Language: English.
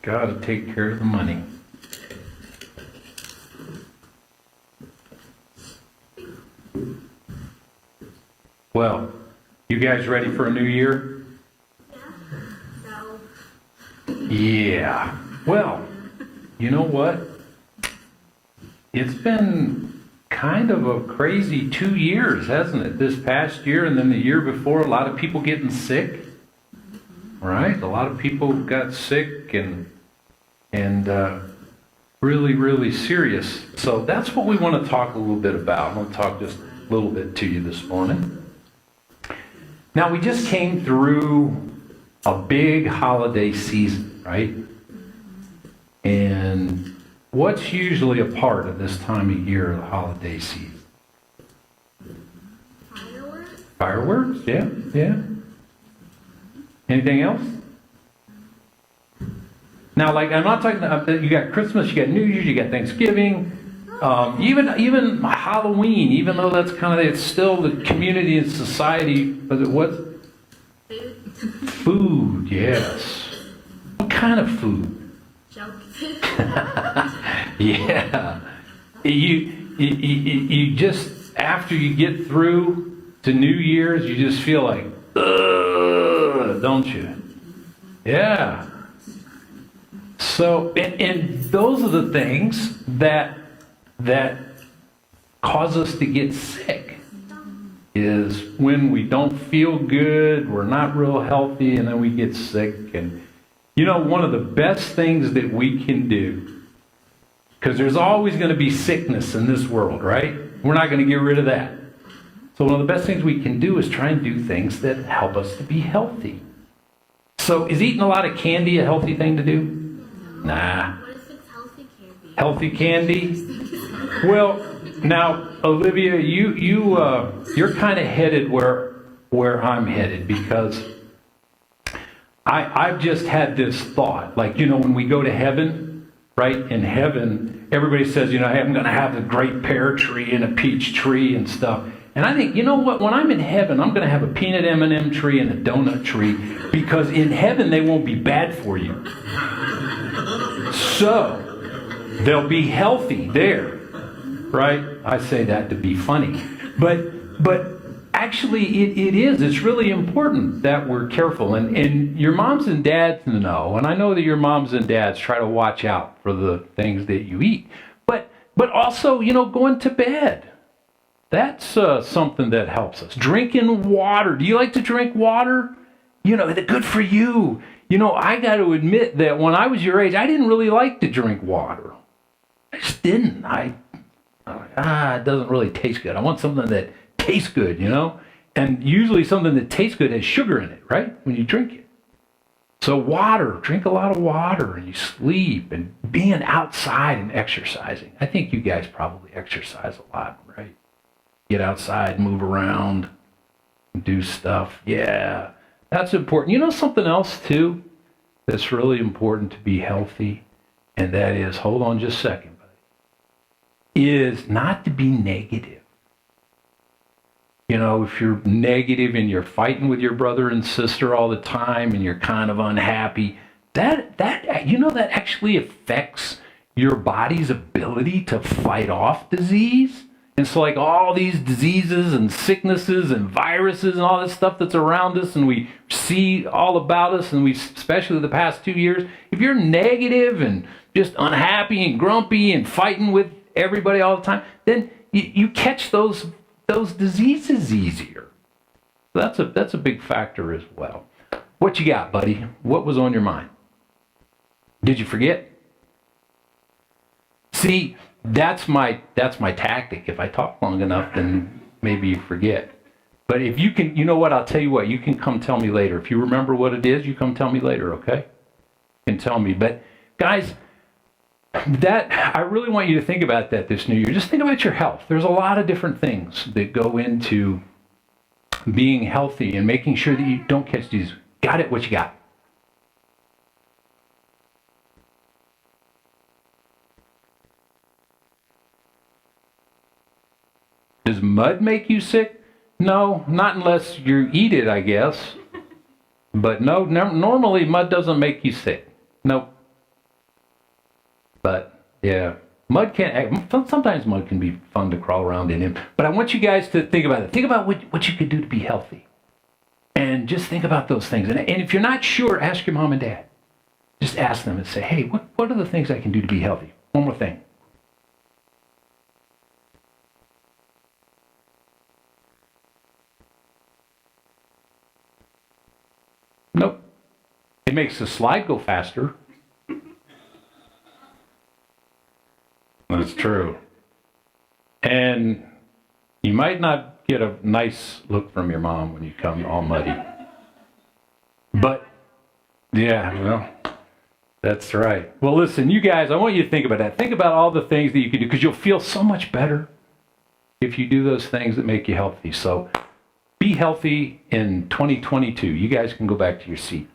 Got to take care of the money. Well, you guys ready for a new year? Yeah. Well, you know what? It's been kind of a crazy 2 years, hasn't it? This past year and then the year before, a lot of people getting sick, right? A lot of people got sick and really, really serious. So that's what we want to talk a little bit about. I want to talk just a little bit to you this morning. Now, we just came through a big holiday season, right? And what's usually a part of this time of year, the holiday season? Fireworks? Fireworks, yeah. Anything else? Now, like, I'm not talking about, you got Christmas, you got New Year's, you got Thanksgiving, even Halloween, even though that's kind of, it's still the community and society, but it was? Food, yes. What kind of food? Junk. Yeah. You just, after you get through to New Year's, you just feel like, ugh, don't you? Yeah. So, and those are the things that cause us to get sick, is when we don't feel good, we're not real healthy, and then we get sick. And you know, one of the best things that we can do, because there's always going to be sickness in this world, right? We're not going to get rid of that. So one of the best things we can do is try and do things that help us to be healthy. So is eating a lot of candy a healthy thing to do? Nah. What if it's healthy candy? Healthy candy? Well, now, Olivia, you're kind of headed where I'm headed, because I've just had this thought, like, you know, when we go to heaven, right? In heaven, everybody says, you know, hey, I'm going to have a great pear tree and a peach tree and stuff. And I think, you know what? When I'm in heaven, I'm going to have a peanut M&M tree and a donut tree, because in heaven they won't be bad for you. So they'll be healthy there, right? I say that to be funny, but actually it is. It's really important that we're careful, and your moms and dads know, and I know that your moms and dads try to watch out for the things that you eat, but also, you know, going to bed. That's something that helps us. Drinking water. Do you like to drink water? You know, good for you. You know, I got to admit that when I was your age, I didn't really like to drink water. I just didn't. I'm like, it doesn't really taste good. I want something that tastes good, you know? And usually something that tastes good has sugar in it, right? When you drink it. So water, drink a lot of water, and you sleep, and being outside and exercising. I think you guys probably exercise a lot, right? Get outside, move around, do stuff. Yeah, that's important. You know something else, too, that's really important to be healthy? And that is, hold on just a second, buddy, is not to be negative. You know, if you're negative and you're fighting with your brother and sister all the time and you're kind of unhappy, that actually affects your body's ability to fight off disease. And so, like, all these diseases and sicknesses and viruses and all this stuff that's around us and we see all about us, and we, especially the past 2 years, if you're negative and just unhappy and grumpy and fighting with everybody all the time, then you catch those diseases easier. So that's a big factor as well. What you got, buddy? What was on your mind? Did you forget? See, that's my tactic. If I talk long enough, then maybe you forget. But if you can, you know what? I'll tell you what. You can come tell me later. If you remember what it is, you come tell me later, okay? You can tell me. But guys, that I really want you to think about that this new year. Just think about your health. There's a lot of different things that go into being healthy and making sure that you don't catch these. Got it? What you got? Does mud make you sick? No, not unless you eat it, I guess. But no, normally mud doesn't make you sick. Nope. But yeah, sometimes mud can be fun to crawl around in. But I want you guys to think about it. Think about what you could do to be healthy. And just think about those things. And if you're not sure, ask your mom and dad. Just ask them and say, hey, what are the things I can do to be healthy? One more thing. Nope. It makes the slide go faster. That's true. And you might not get a nice look from your mom when you come all muddy. But, yeah, well, that's right. Well, listen, you guys, I want you to think about that. Think about all the things that you can do, because you'll feel so much better if you do those things that make you healthy. So be healthy in 2022. You guys can go back to your seat.